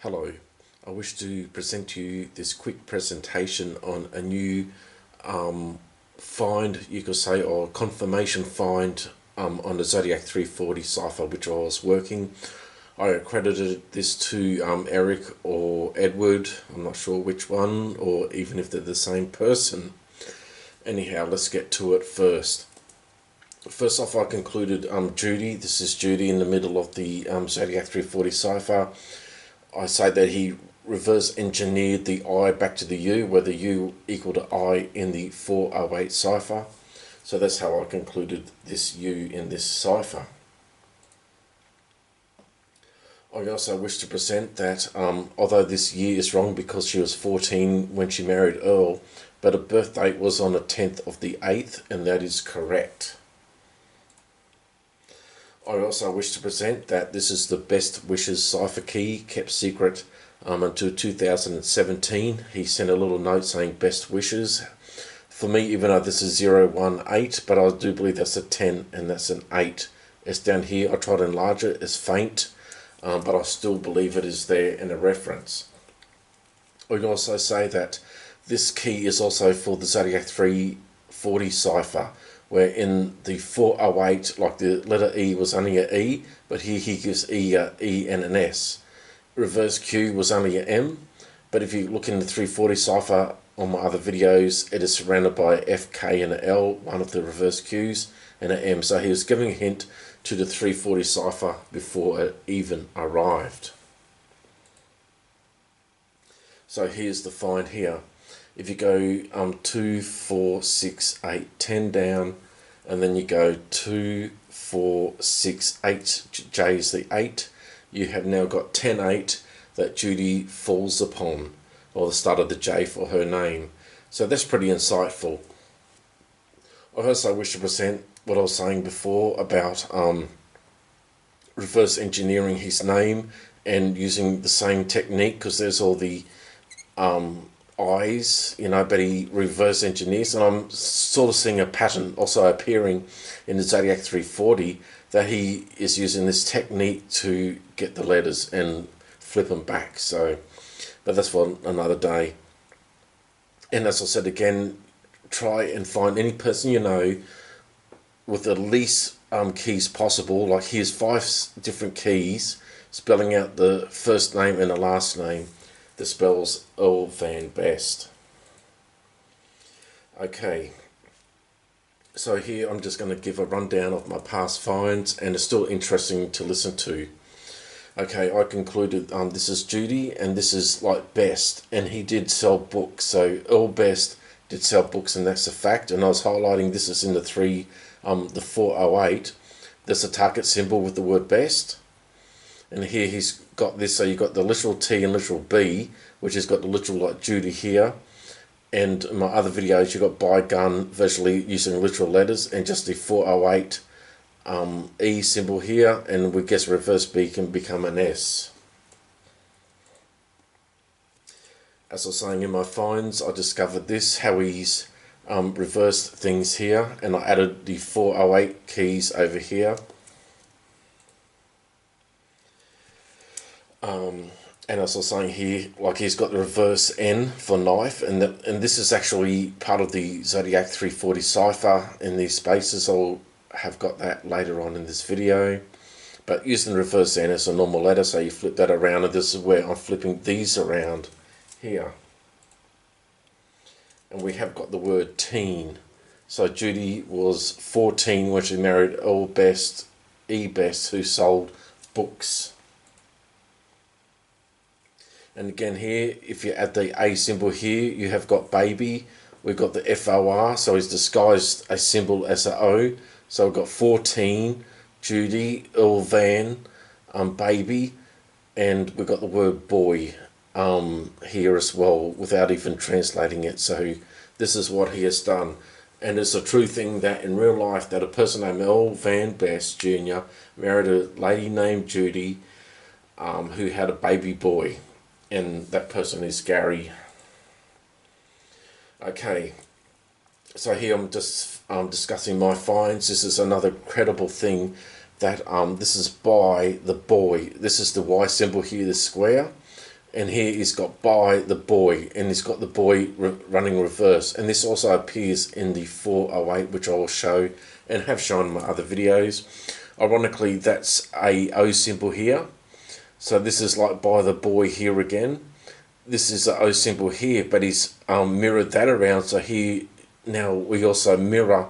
Hello, I wish to present to you this quick presentation on a new find, you could say, or confirmation find on the Zodiac 340 Cipher, which I was working. I accredited this to Eric or Edward, I'm not sure which one, or even if they're the same person. Anyhow, let's get to it first. First off, I concluded Judy. This is Judy in the middle of the Zodiac 340 Cipher. I say that he reverse engineered the I back to the U, where the U equal to I in the 408 cipher. So that's how I concluded this U in this cipher. I also wish to present that although this year is wrong because she was 14 when she married Earl, but her birth date was on the 10th of the 8th, and that is correct. I also wish to present that this is the Best Wishes cipher key, kept secret until 2017. He sent a little note saying best wishes. For me, even though this is 018, but I do believe that's a 10 and that's an 8. It's down here. I tried to enlarge it. It's faint, but I still believe it is there in a reference. I can also say that this key is also for the Zodiac 340 cipher, where in the 408, like the letter E was only an E, but here he gives E and an S. Reverse Q was only an M, but if you look in the 340 cipher on my other videos, it is surrounded by F, K and an L, one of the reverse Qs, and an M. So he was giving a hint to the 340 cipher before it even arrived. So here's the find here. If you go 2, 4, 6, 8, 10 down, and then you go 2, 4, 6, 8, J is the 8, you have now got 10, 8 that Judy falls upon, or the start of the J for her name. So that's pretty insightful. I also wish to present what I was saying before about reverse engineering his name and using the same technique, because there's all the eyes, but he reverse engineers, and I'm sort of seeing a pattern also appearing in the Zodiac 340 that he is using this technique to get the letters and flip them back. So, but that's for another day. And as I said again, try and find any person you know with the least keys possible. Like here's 5 different keys spelling out the first name and the last name that spells Earl Van Best. Okay, so here I'm just going to give a rundown of my past finds, and it's still interesting to listen to. Okay, I concluded this is Judy, and this is like Best, and he did sell books. So Earl Best did sell books, and that's a fact. And I was highlighting this is in the 408. There's a target symbol with the word Best. And here he's got this, so you've got the literal T and literal B, which has got the literal like Judy here. And in my other videos, you've got by gun visually using literal letters, and just the 408 E symbol here, and we guess reverse B can become an S. As I was saying in my finds, I discovered this, how he's reversed things here, and I added the 408 keys over here. And as I was saying here, like he's got the reverse N for knife, and this is actually part of the Zodiac 340 cipher in these spaces. I'll have got that later on in this video. But using the reverse N as a normal letter, so you flip that around, and this is where I'm flipping these around here. And we have got the word teen. So Judy was 14 when she married Earl Best, E. Best, who sold books. And again here, if you add the A symbol here, you have got baby. We've got the FOR, so he's disguised a symbol as an O. So we've got 14, Judy, Earl Van, baby, and we've got the word boy here as well, without even translating it. So this is what he has done. And it's a true thing that in real life, that a person named Earl Van Best Jr. married a lady named Judy who had a baby boy. And that person is Gary. Okay, so here I'm just discussing my finds. This is another credible thing that this is by the boy. This is the Y symbol here, the square. and here he's got by the boy, and he's got the boy running reverse, and this also appears in the 408, which I will show and have shown in my other videos. Ironically, that's a O symbol here, so this is like by the boy here again. This is the O symbol here, but he's mirrored that around, so here now we also mirror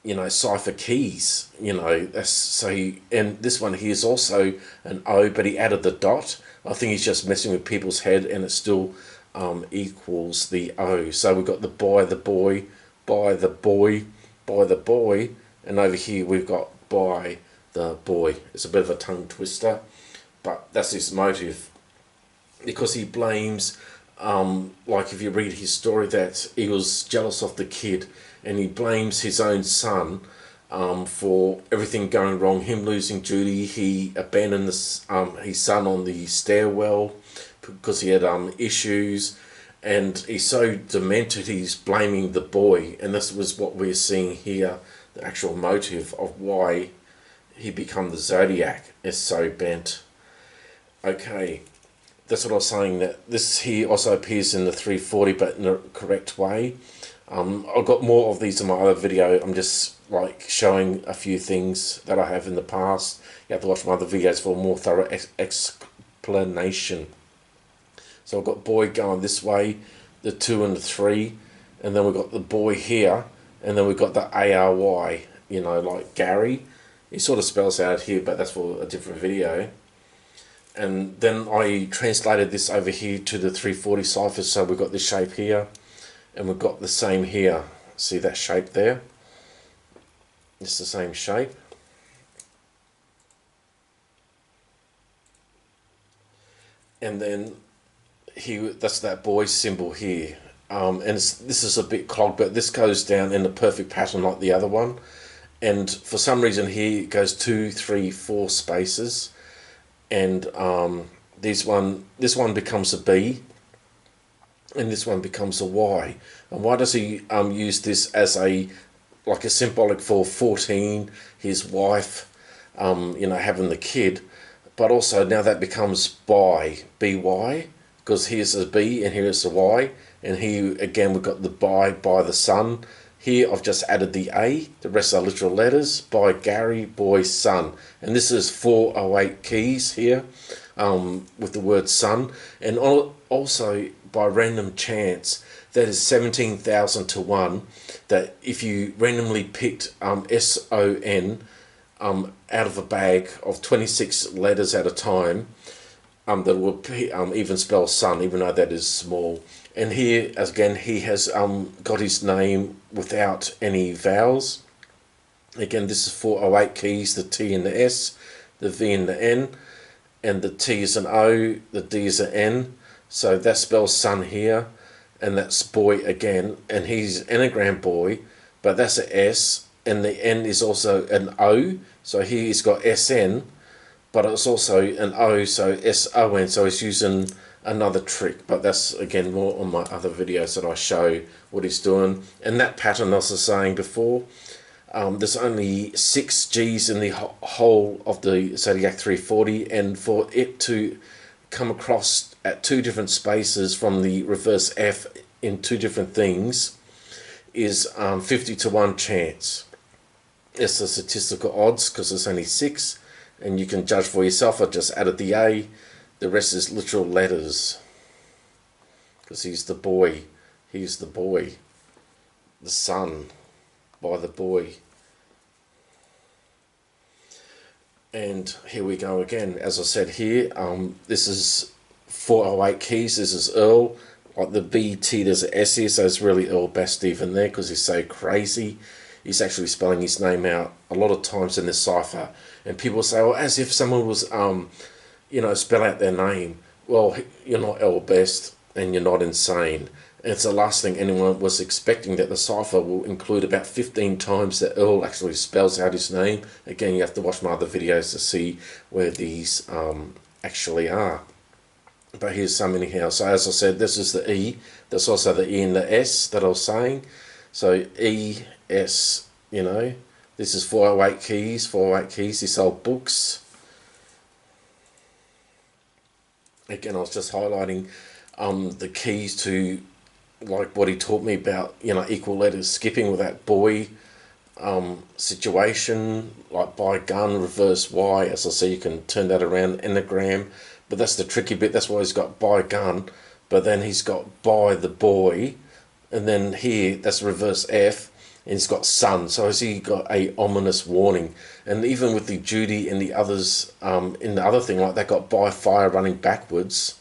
you know, cipher keys, you know, that's, so he, and this one here is also an O, but he added the dot. I think he's just messing with people's head, and it still equals the O. So we've got the by the boy, by the boy, by the boy, and over here we've got by the boy. It's a bit of a tongue twister, but that's his motive, because he blames, like if you read his story, that he was jealous of the kid, and he blames his own son for everything going wrong, him losing Judy. He abandoned his son on the stairwell because he had issues, and he's so demented he's blaming the boy, and this was what we're seeing here, the actual motive of why he become the Zodiac is so bent. Okay, that's what I was saying, that this here also appears in the 340, but in the correct way. I've got more of these in my other video. I'm just like showing a few things that I have in the past. You have to watch my other videos for a more thorough explanation. So I've got boy going this way, the 2 and the 3, and then we've got the boy here, and then we've got the ARY, you know, like Gary. He sort of spells out here, but that's for a different video. And then I translated this over here to the 340 cipher, so we've got this shape here, and we've got the same here. See that shape there? It's the same shape. And then here, that's that boy symbol here. And this is a bit clogged, but this goes down in a perfect pattern like the other one. And for some reason here it goes 2, 3, 4 spaces. And this one becomes a B, and this one becomes a Y. And why does he use this as a like a symbolic for 14, his wife, you know, having the kid, but also now that becomes by BY, because here's a B and here's a Y, and here again we've got the by the sun. Here I've just added the A, the rest are literal letters, by Gary, boy, son. And this is 408 keys here with the word son. And also by random chance, that is 17,000 to 1, that if you randomly picked SON out of a bag of 26 letters at a time, that will even spell son, even though that is small. And here, again, he has got his name without any vowels. Again, this is 408 keys, the T and the S, the V and the N, and the T is an O, the D is an N. So that spells son here, and that's boy again, and he's anagram boy, but that's an S, and the N is also an O, so here he's got SN, but it's also an O, so SON, so he's using another trick, but that's again more on my other videos that I show what he's doing. And that pattern I was saying before, there's only 6 G's in the whole of the Zodiac 340, and for it to come across at 2 different spaces from the reverse F in 2 different things is 50 to 1 chance. It's the statistical odds because there's only 6, and you can judge for yourself. I just added the A. The rest is literal letters, because he's the boy, the son, by the boy. And here we go again. As I said here, this is 408 keys, this is Earl, like the BT, there's an S here, so it's really Earl Best even there, because he's so crazy. He's actually spelling his name out a lot of times in this cipher, and people say, well, as if someone was you know, spell out their name. Well, you're not Earl Best, and you're not insane. And it's the last thing anyone was expecting, that the cipher will include about 15 times that Earl actually spells out his name. Again, you have to watch my other videos to see where these actually are. But here's some anyhow. So as I said, this is the E. There's also the E and the S that I was saying. So E, S, you know. This is 408 keys, 408 keys. He sold books. Again, I was just highlighting the keys to, like what he taught me about, equal letters skipping with that boy situation, like by gun, reverse Y. As I say, you can turn that around, anagram, but that's the tricky bit. That's why he's got by gun, but then he's got by the boy, and then here that's reverse F, and he's got son. So has he got a ominous warning? And even with the Judy and the others, in the other thing, like they got by fire running backwards.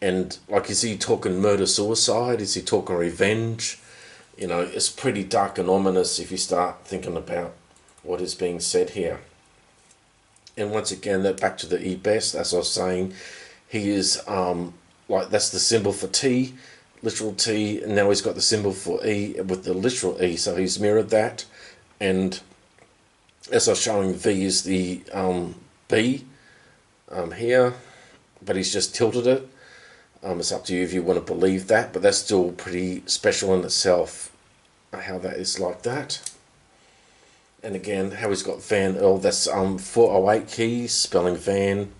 And like, is he talking murder suicide? Is he talking revenge? It's pretty dark and ominous if you start thinking about what is being said here. And once again, that back to the E best, as I was saying, he is like, that's the symbol for T, literal T, and now he's got the symbol for E with the literal E, so he's mirrored that. And as I was showing, V is the B here, but he's just tilted it. It's up to you if you want to believe that, but that's still pretty special in itself, how that is like that. And again, how he's got Van Earl, that's 408 keys, spelling Van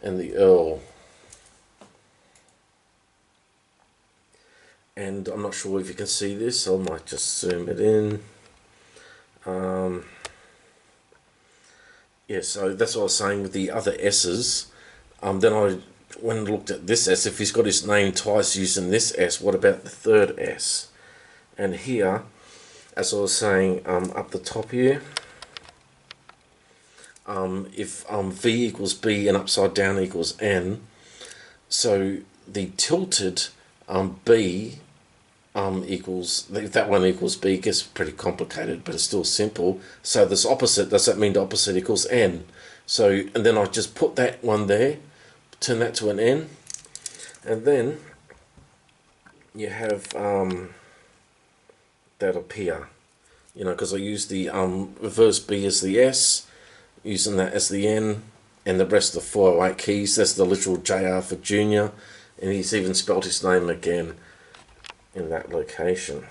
and the Earl. And I'm not sure if you can see this, I might just zoom it in. Yeah, so that's what I was saying with the other S's. Then I went and looked at this S. If he's got his name twice using this S, what about the third S? And here, as I was saying, up the top here, if V equals B and upside down equals N, so the tilted B equals, if that one equals B, it gets pretty complicated, but it's still simple. So this opposite, does that mean the opposite equals N? So, and then I just put that one there, turn that to an N, and then you have that appear, because I use the reverse B as the S, using that as the N, and the rest of the 408 keys, that's the literal JR for Junior, and he's even spelled his name again in that location.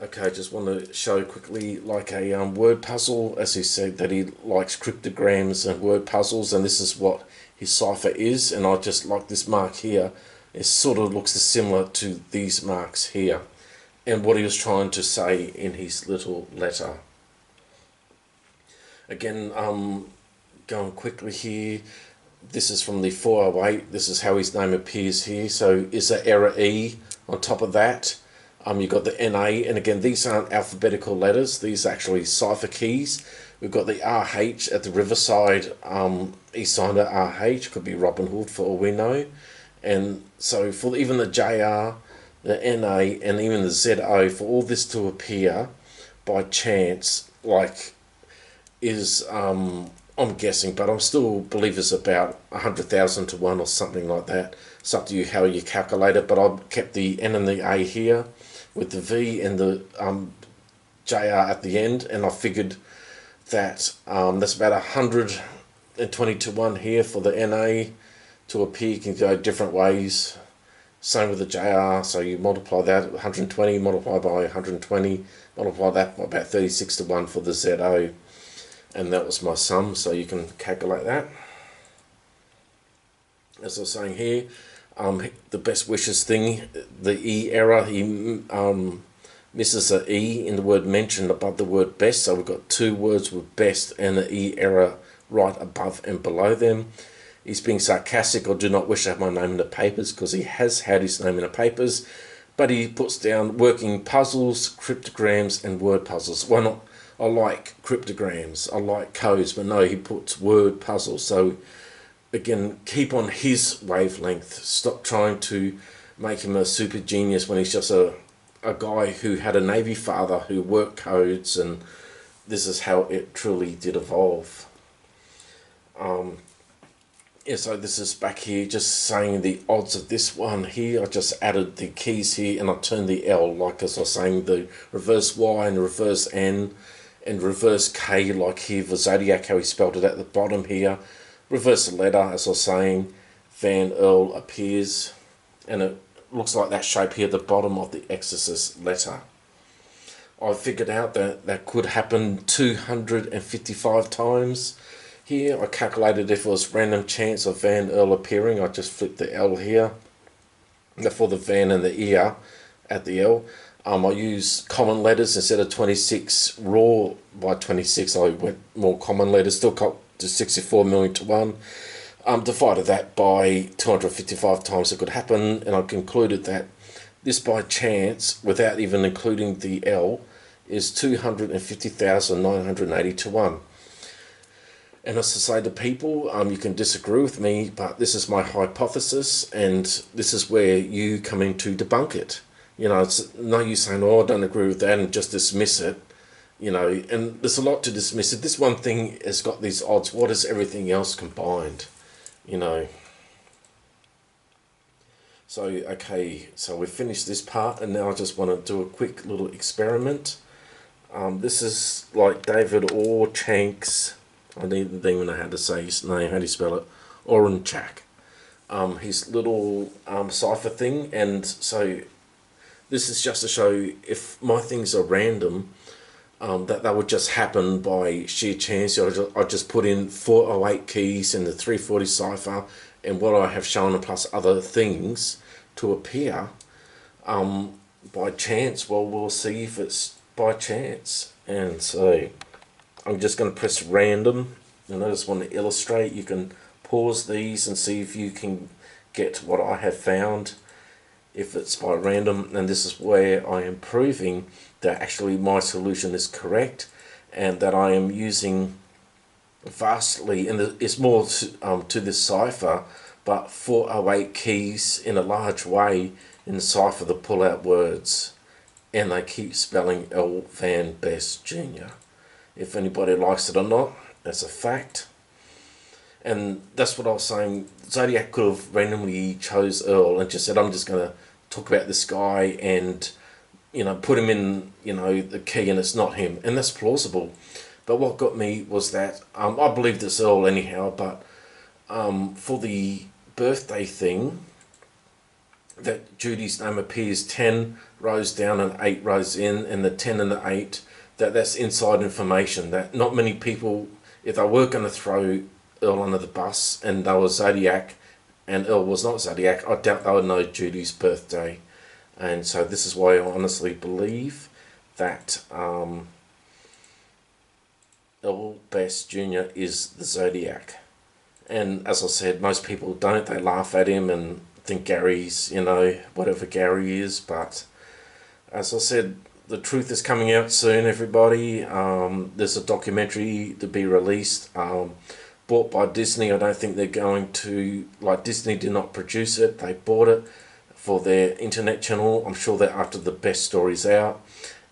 Okay, just want to show quickly like a word puzzle, as he said that he likes cryptograms and word puzzles, and this is what his cipher is. And I just like this mark here. It sort of looks similar to these marks here, and what he was trying to say in his little letter. Again, going quickly here, this is from the 408. This is how his name appears here. So is there error E on top of that? You've got the NA, and again, these aren't alphabetical letters. These are actually cipher keys. We've got the RH at the Riverside. He signed a RH, could be Robin Hood for all we know. And so for even the JR, the NA, and even the ZO, for all this to appear by chance, like, is, I'm guessing, but I still believe it's about 100,000 to 1 or something like that. It's up to you how you calculate it, but I've kept the N and the A here with the V and the JR at the end, and I figured that that's about 120 to 1 here for the NA to appear. You can go different ways. Same with the JR, so you multiply that, 120 multiplied by 120, multiply that by about 36 to 1 for the ZO, and that was my sum, so you can calculate that. As I was saying here, the best wishes thing, the E error, he misses an E in the word mentioned above the word best, so we've got two words with best and the E error right above and below them. He's being sarcastic, or do not wish to have my name in the papers, because he has had his name in the papers, but he puts down working puzzles, cryptograms and word puzzles. Why not? I like cryptograms, I like codes, but no, he puts word puzzles. So again, keep on his wavelength. Stop trying to make him a super genius when he's just a guy who had a Navy father who worked codes, and this is how it truly did evolve. Yeah, so this is back here, just saying the odds of this one here. I just added the keys here, and I turned the L, like as I was saying, the reverse Y and reverse N and reverse K, like here for Zodiac, how he spelled it at the bottom here. Reverse the letter, as I was saying, Van Earl appears, and it looks like that shape here at the bottom of the Exorcist letter. I figured out that that could happen 255 times. Here I calculated if it was random chance of Van Earl appearing, I just flipped the L here for the Van and the ear at the L. I use common letters instead of 26 raw. By 26 I went more common letters, still got to 64 million to 1. Divided that by 255 times it could happen, and I concluded that this by chance, without even including the L, is 250,980 to 1. And as I say to people, you can disagree with me, but this is my hypothesis, and this is where you come in to debunk it. You know, it's no use saying, oh, I don't agree with that, and just dismiss it. You know, and there's a lot to dismiss it. This one thing has got these odds. What is everything else combined? You know. So, okay, so we finished this part, and now I just want to do a quick little experiment. This is like David Orchank's, I don't even know how to say his name, how do you spell it? Oranchak. His little cipher thing, and so this is just to show if my things are random, that would just happen by sheer chance. I just put in 408 keys in the 340 cipher, and what I have shown plus other things to appear by chance. Well, we'll see if it's by chance. And so I'm just going to press random, and I just want to illustrate. You can pause these and see if you can get what I have found if it's by random. And this is where I am proving that actually my solution is correct, and that I am using vastly, and it's more to this cipher, but 408 keys in a large way in the cipher to pull out words, and they keep spelling L. Van Best Jr. If anybody likes it or not, that's a fact. And that's what I was saying. Zodiac could have randomly chose Earl and just said, I'm just going to talk about this guy and, you know, put him in, you know, the key, and it's not him. And that's plausible. But what got me was that, I believed it's Earl anyhow, but for the birthday thing, that Judy's name appears 10 rows down and 8 rows in, and the 10 and the 8, that's inside information that not many people, if they were going to throw Earl under the bus and they were Zodiac and Earl was not Zodiac, I doubt they would know Judy's birthday. And so this is why I honestly believe that Earl Best Jr. is the Zodiac. And as I said, most people don't. They laugh at him and think Gary's, you know, whatever Gary is. But as I said, the truth is coming out soon, everybody. There's a documentary to be released, bought by Disney. I don't think they're going to, like, Disney did not produce it. They bought it for their internet channel. I'm sure they're after the best stories out.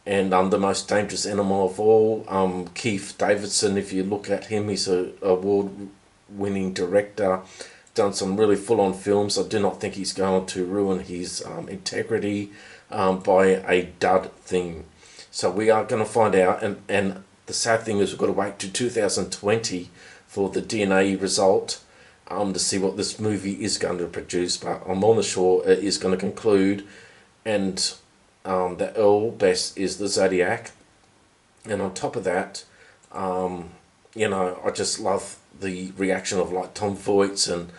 And the most dangerous animal of all, Keith Davidson, if you look at him, he's a award-winning director, done some really full-on films. I do not think he's going to ruin his integrity by a dud thing. So we are going to find out, and the sad thing is we've got to wait to 2020 for the DNA result to see what this movie is going to produce. But I'm almost sure it is going to conclude, and that Earl Best is the Zodiac. And on top of that, you know, I just love the reaction of like Tom Voight and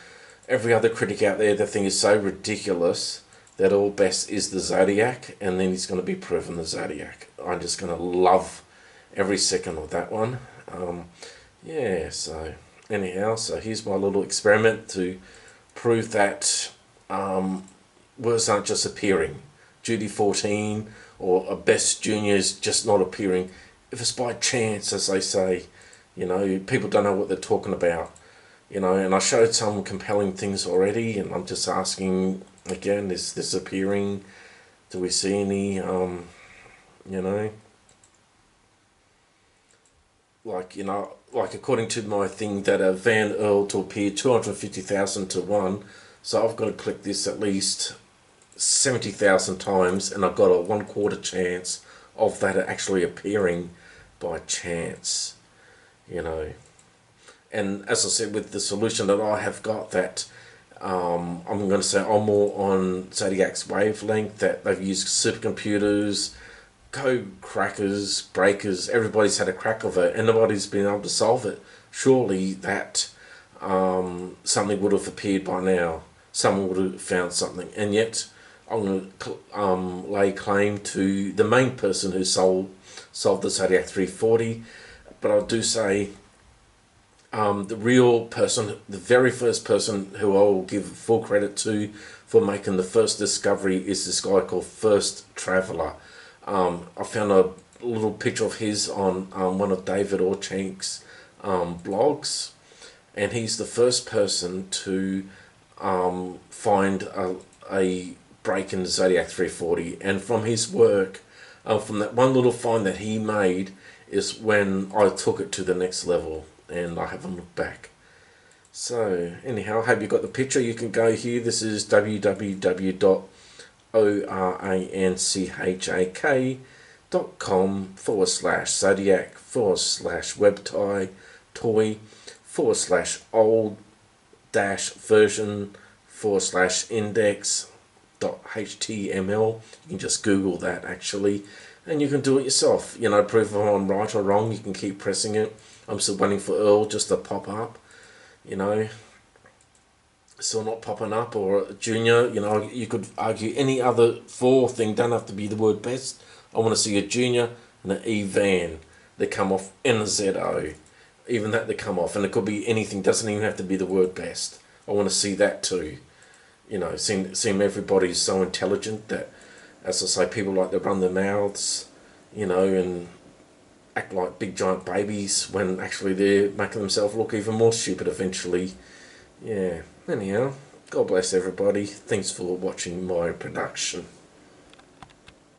every other critic out there. The thing is so ridiculous that Earl Best is the Zodiac, and then he's going to be proven the Zodiac. I'm just going to love every second of that one. Yeah, so anyhow, so here's my little experiment to prove that words aren't just appearing. Judy 14 or a Best Junior is just not appearing. If it's by chance, as they say, you know, people don't know what they're talking about, you know. And I showed some compelling things already, and I'm just asking again, is this appearing? Do we see any, you know, like, you know, like according to my thing that a Van Earl to appear 250,000 to 1, so I've got to click this at least 70,000 times, and I've got a 1/4 chance of that actually appearing by chance, you know. And as I said, with the solution that I have got, that I'm going to say I'm more on Zodiac's wavelength, that they've used supercomputers, code crackers, breakers. Everybody's had a crack of it, and nobody's been able to solve it. Surely that something would have appeared by now. Someone would have found something, and yet I'm going to lay claim to the main person who solved the Zodiac 340. But I do say the real person, the very first person who I will give full credit to for making the first discovery is this guy called First Traveller. I found a little picture of his on one of David Orchank's blogs, and he's the first person to find a break in the Zodiac 340. And from his work, from that one little find that he made, is when I took it to the next level, and I haven't looked back. So anyhow, I hope you got the picture. You can go here. This is www.oranck.com/Zodiac/webtie toy/old-version/index.html. You can just Google that actually, and you can do it yourself. You know, prove if I'm right or wrong. You can keep pressing it. I'm still waiting for Earl just to pop up. You know, still not popping up, or Junior. You know, you could argue any other 4 thing. Don't have to be the word best. I want to see a Junior and an E-Van. They come off, and a ZO. Even that they come off, and it could be anything. Doesn't even have to be the word best. I want to see that too. You know, seem everybody's so intelligent that, as I say, people like to run their mouths, you know, and act like big giant babies when actually they're making themselves look even more stupid eventually. Yeah, anyhow, God bless everybody. Thanks for watching my production.